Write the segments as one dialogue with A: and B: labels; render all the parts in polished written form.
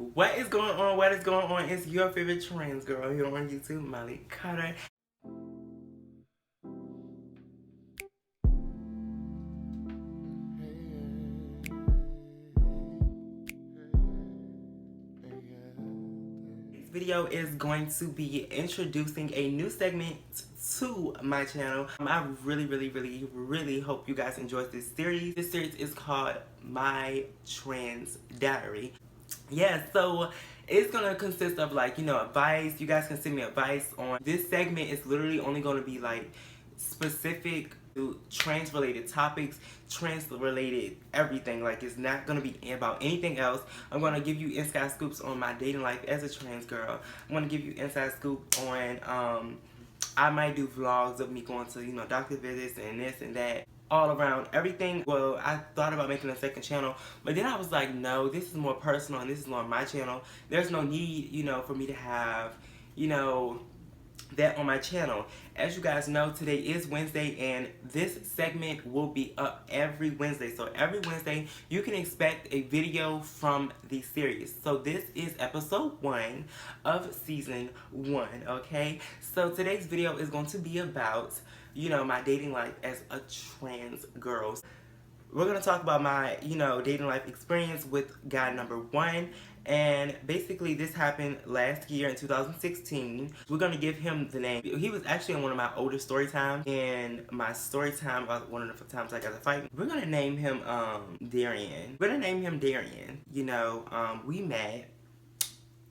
A: What is going on? What is going on? It's your favorite trans girl here on YouTube, Miley Carter. This video is going to be introducing a new segment to my channel. I really hope you guys enjoyed this series. This series is called My Trans Diary. Yeah, so it's gonna consist of like, advice. You guys can send me advice on this segment. Is literally only gonna be like specific to trans related topics, trans related everything. Like, it's not gonna be about anything else. I'm gonna give you inside scoops on my dating life as a trans girl. I'm gonna give you inside scoop on I might do vlogs of me going to, doctor visits and this and that. All around everything. Well, I thought about making a second channel, but then I was like, no, this is more personal and this is on my channel. There's no need, for me to have, that on my channel. As you guys know, today is Wednesday and this segment will be up every Wednesday. So every Wednesday you can expect a video from the series. So this is episode 1 of season 1, okay? So today's video is going to be about, my dating life as a trans girl. We're going to talk about my, dating life experience with guy number 1. And basically this happened last year in 2016. We're going to give him the name. He was actually in one of my older story times. And my story time about one of the times I got to fight. We're going to name him Darian. We're going to name him Darian.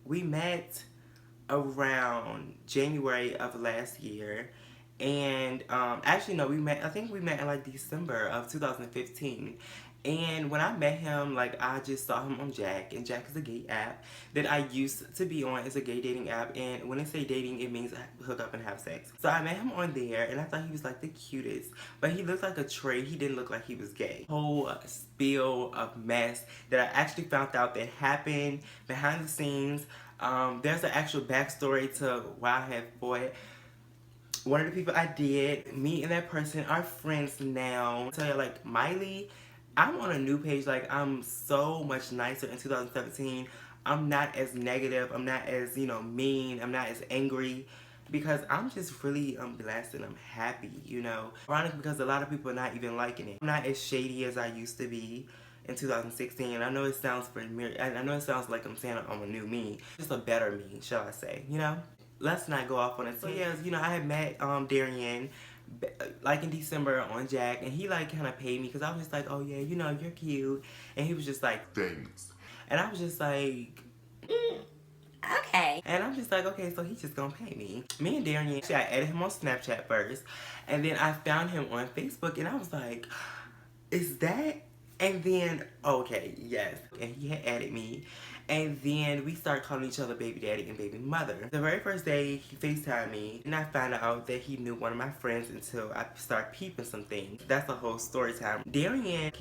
A: We met around January of last year. And actually no, I think we met in like December of 2015. And when I met him, like, I just saw him on Jack, and Jack is a gay app that I used to be on. It's a gay dating app, and when I say dating, it means hook up and have sex. So I met him on there, and I thought he was like the cutest, but he looked like a trait. He didn't look like he was gay. Whole spill of mess that I actually found out that happened behind the scenes. There's an actual backstory to why I had fought. One of the people I did, me and that person are friends now. I'll tell you, like, Miley, I'm on a new page. Like, I'm so much nicer in 2017. I'm not as negative. I'm not as, mean. I'm not as angry. Because I'm just really blessed and I'm happy, Ironic because a lot of people are not even liking it. I'm not as shady as I used to be in 2016. And I know it sounds familiar. I know it sounds like I'm saying I'm a new me. Just a better me, shall I say, Let's not go off on it. So yeah, I had met Darian like in December on Jack, and he like kind of paid me because I was just like, oh yeah, you're cute, and he was just like, thanks, and I was just like, okay, and I'm just like, okay, so he's just gonna pay me. Me and Darian, actually, I added him on Snapchat first, and then I found him on Facebook, and I was like, is that? And then, okay, yes. And he had added me. And then we started calling each other baby daddy and baby mother. The very first day, he FaceTimed me. And I found out that he knew one of my friends until I started peeping some things. That's the whole story time. Darian,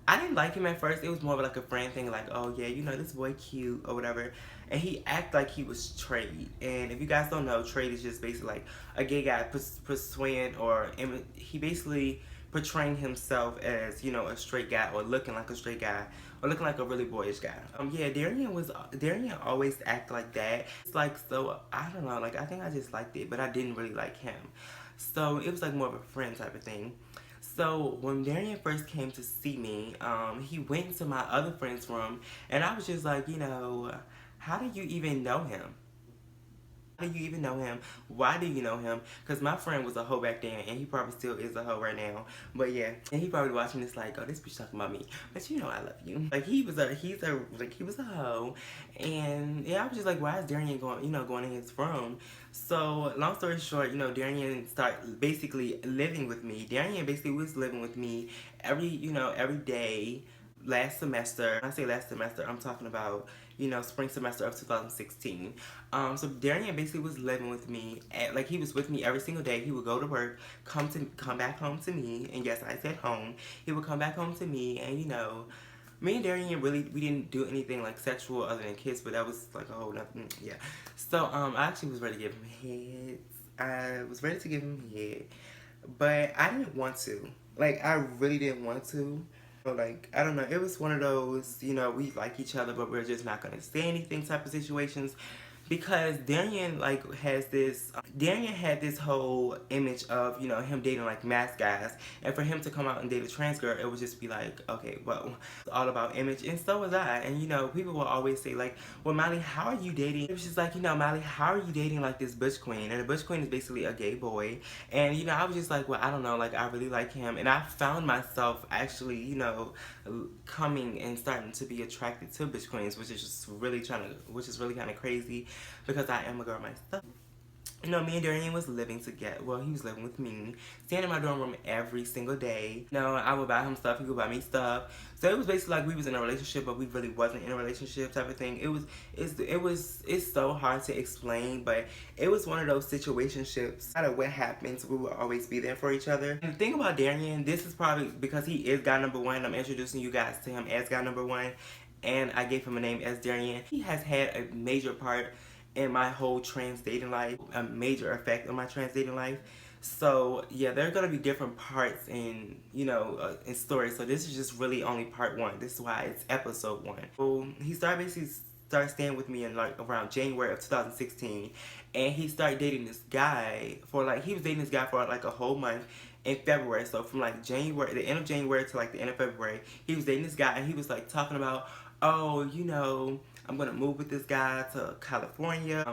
A: I didn't like him at first. It was more of like a friend thing. Like, oh yeah, this boy cute or whatever. And he acted like he was trade. And if you guys don't know, trade is just basically like a gay guy persuading or he basically portraying himself as, a straight guy or looking like a straight guy or looking like a really boyish guy. Yeah, Darian always act like that. It's like, so, I don't know, like, I think I just liked it, but I didn't really like him. So, it was like more of a friend type of thing. So, when Darian first came to see me, he went into my other friend's room, and I was just like, how do you even know him? How do you even know him? Why do you know him? Because my friend was a hoe back then, and he probably still is a hoe right now. But yeah, and he probably watching this like, oh, this bitch talking about me. But I love you. Like, he was a hoe. And yeah, I was just like, why is Darian going in his room? So, long story short, Darian started basically living with me. Darian basically was living with me every day. Last semester, when I say last semester, I'm talking about, spring semester of 2016. So Darian basically was living with me, like he was with me every single day. He would go to work, come back home to me, and yes, I said home. He would come back home to me, and me and Darian we didn't do anything like sexual other than kiss, but that was like a whole nothing, yeah. So I actually was ready to give him head. I was ready to give him head, but I didn't want to. Like, I really didn't want to. Like, I don't know, it was one of those, we like each other, but we're just not gonna say anything type of situations. Because Darian had this whole image of, him dating like mask guys. And for him to come out and date a trans girl, it would just be like, okay, well, it's all about image. And so was I. And, people will always say like, well, Miley, how are you dating? It was just like, Miley, how are you dating like this butch queen? And the butch queen is basically a gay boy. And, I was just like, well, I don't know, like, I really like him. And I found myself actually, coming and starting to be attracted to butch queens, which is really kind of crazy because I am a girl myself. Me and Darian was living together. Well, he was living with me, staying in my dorm room every single day. I would buy him stuff, he would buy me stuff. So it was basically like we was in a relationship, but we really wasn't in a relationship type of thing. It's so hard to explain, but it was one of those situationships. No matter what happens, we will always be there for each other. And the thing about Darian, this is probably because he is guy number one. I'm introducing you guys to him as guy number one, and I gave him a name as Darian. He has had a major part in my whole trans dating life, a major effect on my trans dating life. So yeah, there are gonna be different parts in in stories. So this is just really only part one. This is why it's episode one. So he started staying with me in like around January of 2016, and he started dating this guy he was dating this guy for like a whole month in February. So from like the end of January to like the end of February, he was dating this guy, and he was like talking about, oh, I'm gonna move with this guy to California.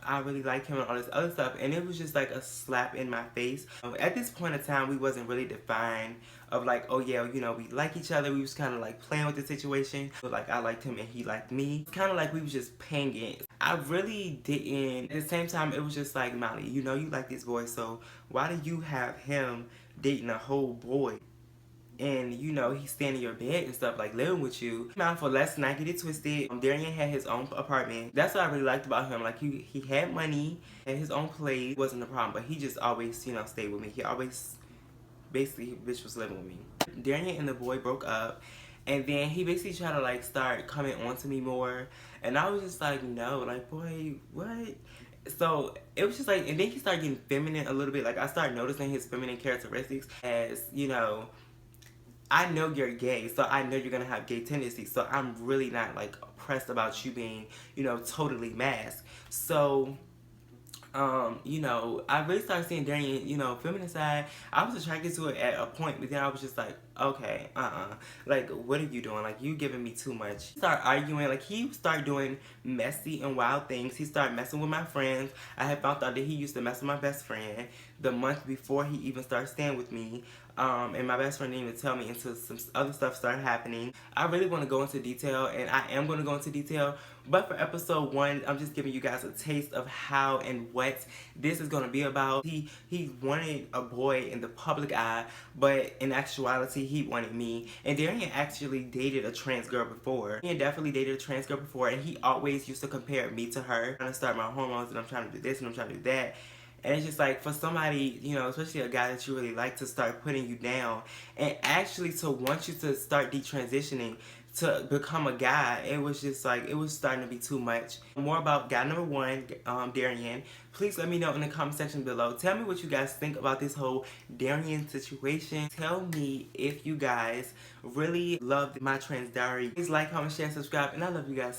A: I really like him and all this other stuff. And it was just like a slap in my face. At this point in time, we wasn't really defined of like, oh yeah, we like each other. We was kind of like playing with the situation. But like I liked him and he liked me. It's kind of like we was just paying it. I really didn't. At the same time, it was just like, Miley, you like this boy. So why do you have him dating a whole boy? And he's staying in your bed and stuff, like living with you. Now, for let's not get it twisted, Darian had his own apartment. That's what I really liked about him. Like he had money, had his own place. It wasn't a problem, but he just always stayed with me. He always basically bitch was living with me. Darian and the boy broke up, and then he basically tried to like start coming on to me more, and I was just like, no, like, boy, what? So it was just like, and then he started getting feminine a little bit. Like I started noticing his feminine characteristics as I know you're gay, so I know you're gonna have gay tendencies. So I'm really not like pressed about you being, totally masked. So, I really started seeing Darian, feminine side. I was attracted to it at a point, but then I was just like, okay, like, what are you doing? Like, you giving me too much. He started arguing. Like, he started doing messy and wild things. He started messing with my friends. I had found out that he used to mess with my best friend the month before he even started staying with me. And my best friend didn't even tell me until some other stuff started happening. I really want to go into detail, and I am going to go into detail. But for episode one, I'm just giving you guys a taste of how and what this is going to be about. He wanted a boy in the public eye, but in actuality, he wanted me. And Darian actually dated a trans girl before. He had definitely dated a trans girl before, and he always used to compare me to her. I'm trying to start my hormones, and I'm trying to do this, and I'm trying to do that. And it's just like, for somebody, especially a guy that you really like, to start putting you down and actually to want you to start detransitioning to become a guy, it was just like, it was starting to be too much. More about guy number one, Darian. Please let me know in the comment section below. Tell me what you guys think about this whole Darian situation. Tell me if you guys really loved my trans diary. Please like, comment, share, subscribe, and I love you guys.